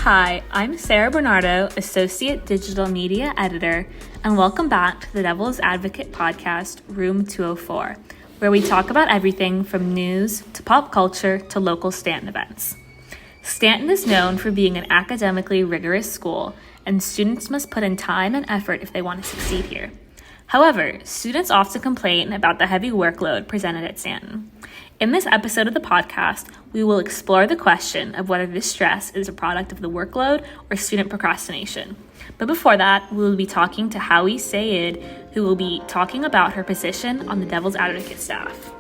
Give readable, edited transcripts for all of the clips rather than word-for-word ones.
Hi, I'm Sarah Bernardo, Associate Digital Media Editor, and welcome back to the Devil's Advocate podcast, Room 204, where we talk about everything from news to pop culture to local Stanton events. Stanton is known for being an academically rigorous school, and students must put in time and effort if they want to succeed here. However, students often complain about the heavy workload presented at Stanton. In this episode of the podcast, we will explore the question of whether this stress is a product of the workload or student procrastination. But before that, we will be talking to Howie Sayed, who will be talking about her position on the Devil's Advocate staff.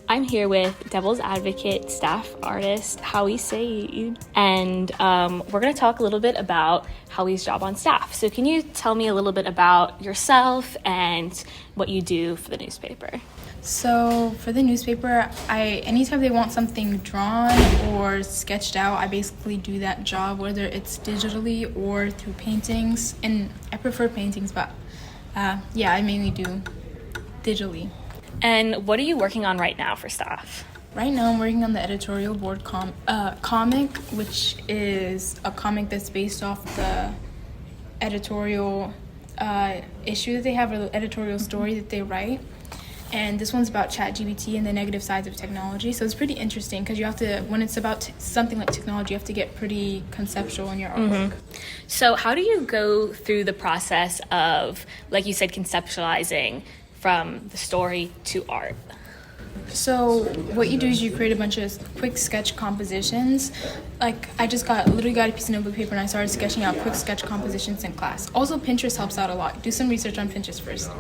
I'm here with Devil's Advocate staff artist Howie Sayed, and we're going to talk a little bit about Howie's job on staff. So can you tell me a little bit about yourself and what you do for the newspaper? So for the newspaper, anytime they want something drawn or sketched out, I basically do that job, whether it's digitally or through paintings. And I prefer paintings, but I mainly do digitally. And what are you working on right now for staff? Right now, I'm working on the editorial board comic, which is a comic that's based off the editorial issue that they have, or the editorial story that they write. And this one's about ChatGPT and the negative sides of technology. So it's pretty interesting because you have to, when it's about something like technology, you have to get pretty conceptual in your artwork. So how do you go through the process of, like you said, conceptualizing from the story to art? So what you do is you create a bunch of quick sketch compositions. Like I literally got a piece of notebook paper and I started sketching out quick sketch compositions in class. Also, Pinterest helps out a lot. Do some research on Pinterest first.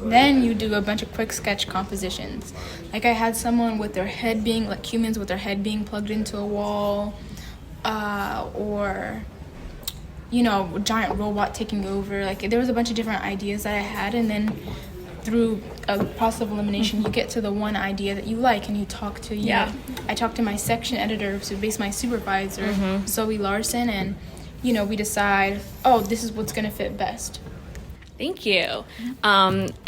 Then you do a bunch of quick sketch compositions. Like I had someone with their head being, like humans with their head being plugged into a wall, or giant robot taking over. Like there was a bunch of different ideas that I had, and then through a process of elimination, you get to the one idea that you like, and you talk to I talked to my section editor, so basically my supervisor, Zoe Larson, and we decide, this is what's going to fit best. Thank you.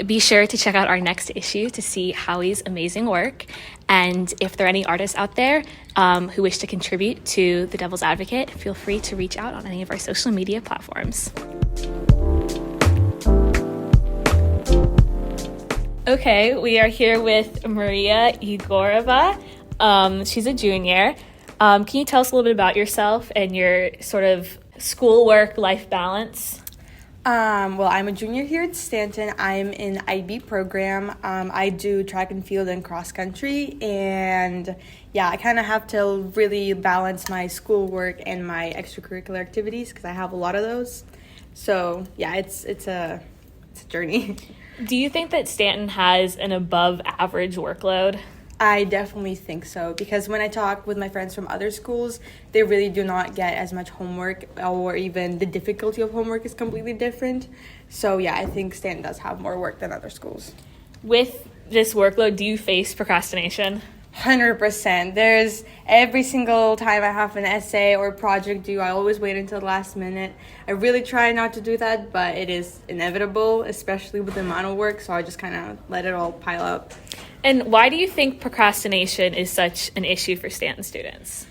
Be sure to check out our next issue to see Howie's amazing work. And if there are any artists out there who wish to contribute to the Devil's Advocate, feel free to reach out on any of our social media platforms. Okay, we are here with Maria Igorova. She's a junior. Can you tell us a little bit about yourself and your sort of schoolwork-life balance? Well, I'm a junior here at Stanton. I'm in IB program. I do track and field and cross country, and I kind of have to really balance my schoolwork and my extracurricular activities because I have a lot of those. So it's a journey. Do you think that Stanton has an above average workload? I definitely think so, because when I talk with my friends from other schools, they really do not get as much homework, or even the difficulty of homework is completely different. So I think Stanton does have more work than other schools. With this workload, do you face procrastination? 100%. There's every single time I have an essay or project due, I always wait until the last minute. I really try not to do that, but it is inevitable, especially with the amount of work, so I just kind of let it all pile up. And why do you think procrastination is such an issue for Stanton students?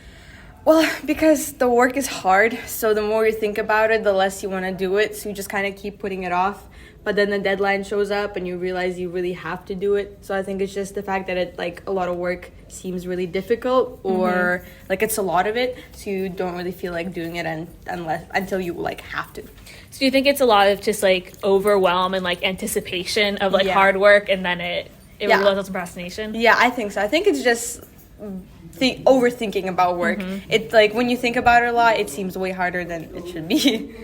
Well, because the work is hard, so the more you think about it, the less you want to do it, so you just kind of keep putting it off. But then the deadline shows up and you realize you really have to do it. So I think it's just the fact that a lot of work seems really difficult, or it's a lot of it, so you don't really feel like doing it until you have to. So do you think it's a lot of just overwhelm and anticipation of hard work, and then it results in procrastination? Yeah, I think so. I think it's just overthinking about work. It's when you think about it a lot, it seems way harder than it should be.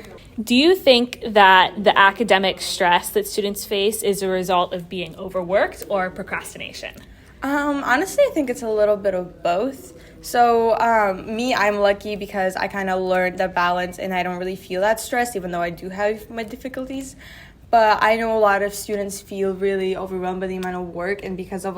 Do you think that the academic stress that students face is a result of being overworked or procrastination? Honestly, I think it's a little bit of both. So I'm lucky because I kind of learned the balance and I don't really feel that stressed, even though I do have my difficulties. But I know a lot of students feel really overwhelmed by the amount of work, and because of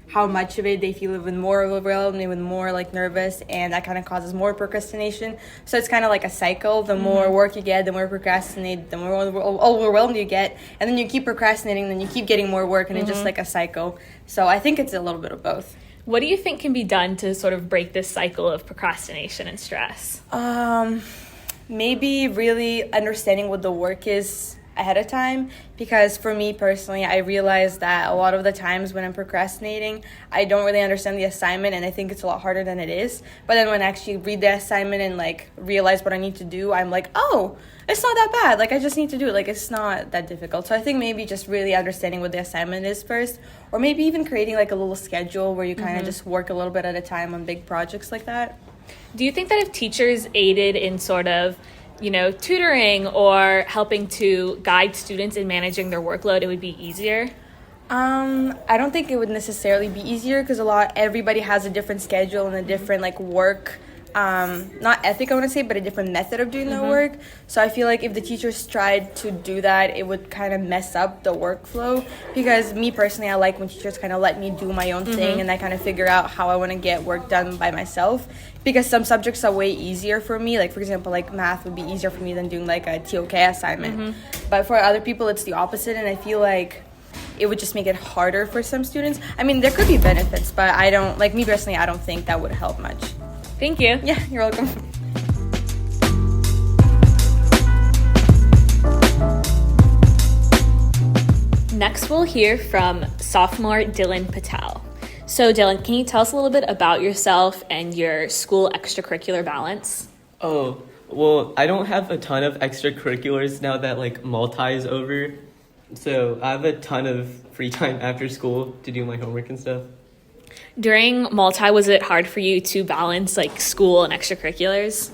how much of it, they feel even more overwhelmed, even more nervous, and that kind of causes more procrastination. So it's kind of like a cycle. The more work you get, the more procrastinate, the more overwhelmed you get, and then you keep procrastinating, then you keep getting more work, and it's just like a cycle. So I think it's a little bit of both. What do you think can be done to sort of break this cycle of procrastination and stress? Maybe really understanding what the work is ahead of time, because for me personally, I realize that a lot of the times when I'm procrastinating, I don't really understand the assignment and I think it's a lot harder than it is. But then when I actually read the assignment and like realize what I need to do, I'm like, oh, it's not that bad. Like I just need to do it. Like it's not that difficult. So I think maybe just really understanding what the assignment is first, or maybe even creating like a little schedule where you kind of just work a little bit at a time on big projects like that. Do you think that if teachers aided in sort of, tutoring or helping to guide students in managing their workload, it would be easier? I don't think it would necessarily be easier because everybody has a different schedule and a different like work, not ethic I want to say, but a different method of doing their work. So I feel like if the teachers tried to do that, it would kind of mess up the workflow, because me personally, I like when teachers kind of let me do my own thing and I kind of figure out how I want to get work done by myself, because some subjects are way easier for me. Like for example, like math would be easier for me than doing like a TOK assignment. But for other people, it's the opposite, and I feel like it would just make it harder for some students. I mean, there could be benefits, but I don't think that would help much. Thank you. Yeah, you're welcome. Next, we'll hear from sophomore Dylan Patel. So Dylan, can you tell us a little bit about yourself and your school extracurricular balance? Oh, well, I don't have a ton of extracurriculars now that like multi is over. So I have a ton of free time after school to do my homework and stuff. During multi, was it hard for you to balance like school and extracurriculars?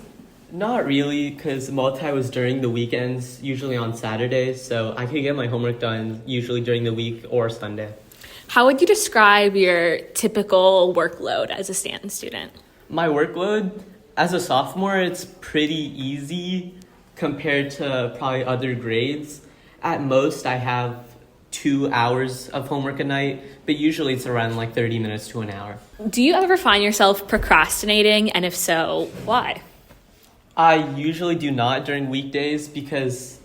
Not really, because multi was during the weekends, usually on Saturdays, so I could get my homework done usually during the week or Sunday. How would you describe your typical workload as a Stanton student? My workload, as a sophomore, it's pretty easy compared to probably other grades. At most, I have 2 hours of homework a night, but usually it's around like 30 minutes to an hour. Do you ever find yourself procrastinating, and if so, why? I usually do not during weekdays because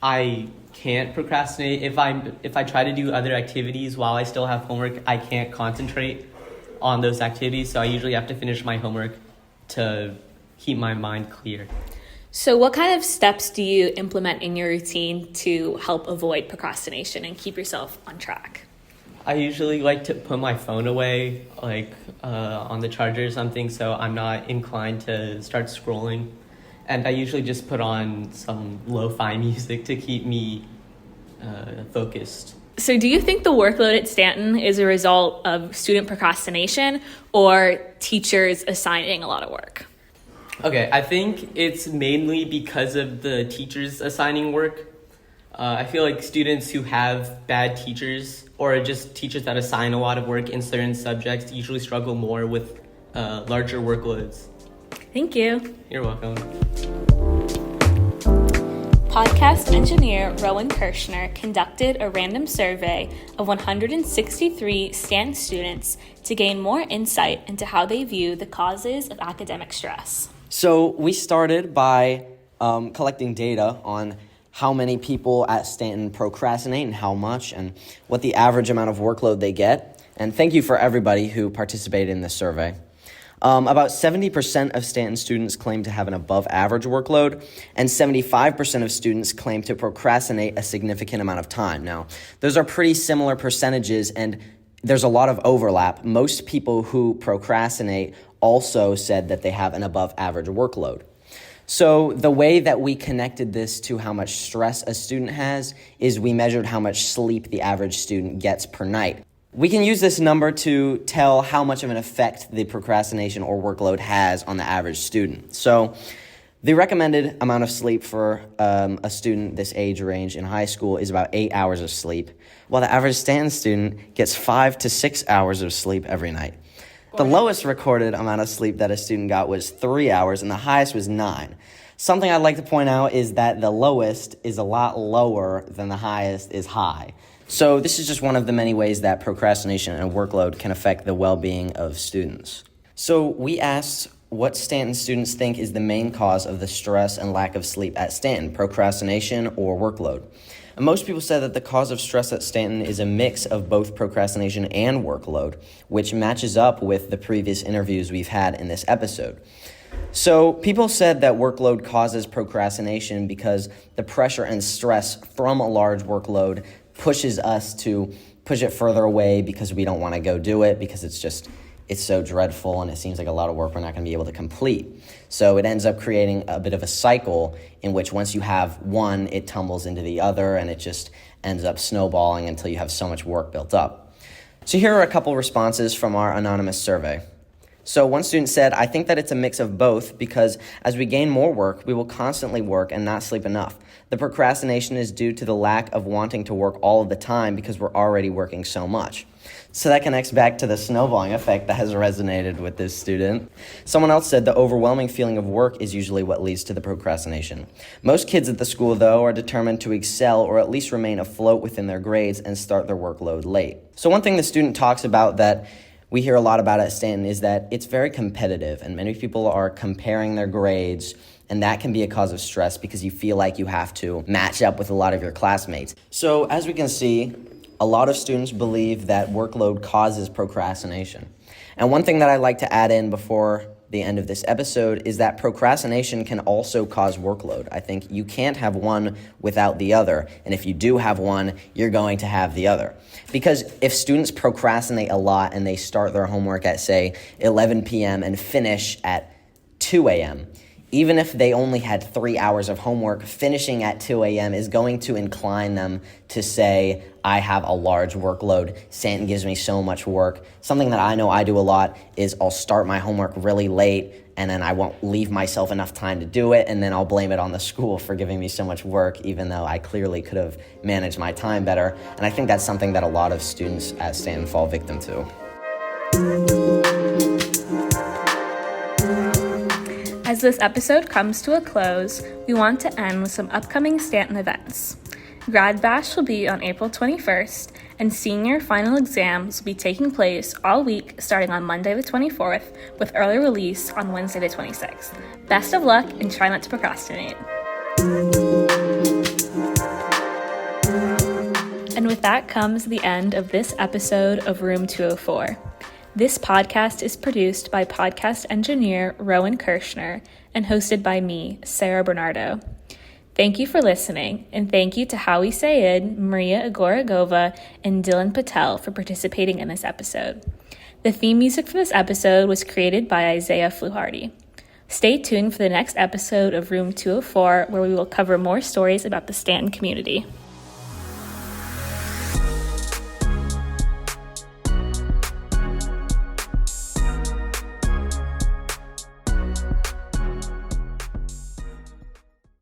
I can't procrastinate. If I try to do other activities while I still have homework, I can't concentrate on those activities, so I usually have to finish my homework to keep my mind clear. So what kind of steps do you implement in your routine to help avoid procrastination and keep yourself on track? I usually like to put my phone away, on the charger or something, so I'm not inclined to start scrolling. And I usually just put on some lo-fi music to keep me focused. So do you think the workload at Stanton is a result of student procrastination or teachers assigning a lot of work? Okay, I think it's mainly because of the teachers assigning work. I feel like students who have bad teachers or just teachers that assign a lot of work in certain subjects usually struggle more with larger workloads. Thank you. You're welcome. Podcast engineer Rowan Kirshner conducted a random survey of 163 Stanton students to gain more insight into how they view the causes of academic stress. So we started by collecting data on how many people at Stanton procrastinate and how much, and what the average amount of workload they get. And thank you for everybody who participated in this survey. About 70% of Stanton students claim to have an above average workload, and 75% of students claim to procrastinate a significant amount of time. Now, those are pretty similar percentages, and there's a lot of overlap. Most people who procrastinate also said that they have an above average workload. So the way that we connected this to how much stress a student has is we measured how much sleep the average student gets per night. We can use this number to tell how much of an effect the procrastination or workload has on the average student. So the recommended amount of sleep for a student this age range in high school is about 8 hours of sleep, while the average Stanton student gets 5 to 6 hours of sleep every night. The lowest recorded amount of sleep that a student got was 3 hours, and the highest was 9. Something I'd like to point out is that the lowest is a lot lower than the highest is high. So this is just one of the many ways that procrastination and workload can affect the well-being of students. So we asked what Stanton students think is the main cause of the stress and lack of sleep at Stanton, procrastination or workload. And most people said that the cause of stress at Stanton is a mix of both procrastination and workload, which matches up with the previous interviews we've had in this episode. So people said that workload causes procrastination because the pressure and stress from a large workload pushes us to push it further away because we don't want to go do it because it's so dreadful and it seems like a lot of work we're not going to be able to complete. So it ends up creating a bit of a cycle in which once you have one, it tumbles into the other and it just ends up snowballing until you have so much work built up. So here are a couple responses from our anonymous survey. So one student said, I think that it's a mix of both because as we gain more work, we will constantly work and not sleep enough. The procrastination is due to the lack of wanting to work all of the time because we're already working so much. So that connects back to the snowballing effect that has resonated with this student. Someone else said the overwhelming feeling of work is usually what leads to the procrastination. Most kids at the school, though, are determined to excel or at least remain afloat within their grades and start their workload late. So one thing the student talks about that we hear a lot about at Stanton is that it's very competitive and many people are comparing their grades, and that can be a cause of stress because you feel like you have to match up with a lot of your classmates. So as we can see, a lot of students believe that workload causes procrastination. And one thing that I'd like to add in before the end of this episode is that procrastination can also cause workload. I think you can't have one without the other. And if you do have one, you're going to have the other. Because if students procrastinate a lot and they start their homework at, say, 11 p.m. and finish at 2 a.m., even if they only had 3 hours of homework, finishing at 2 a.m. is going to incline them to say, I have a large workload. Stanton gives me so much work. Something that I know I do a lot is I'll start my homework really late and then I won't leave myself enough time to do it, and then I'll blame it on the school for giving me so much work, even though I clearly could have managed my time better. And I think that's something that a lot of students at Stanton fall victim to. As this episode comes to a close, we want to end with some upcoming Stanton events. Grad Bash will be on April 21st, and senior final exams will be taking place all week starting on Monday the 24th, with early release on Wednesday the 26th. Best of luck and try not to procrastinate. And with that comes the end of this episode of Room 204. This podcast is produced by podcast engineer Rowan Kirshner and hosted by me, Sarah Bernardo. Thank you for listening, and thank you to Howie Sayed, Maria Agoragova, and Dylan Patel for participating in this episode. The theme music for this episode was created by Isaiah Fluharty. Stay tuned for the next episode of Room 204, where we will cover more stories about the Stanton community.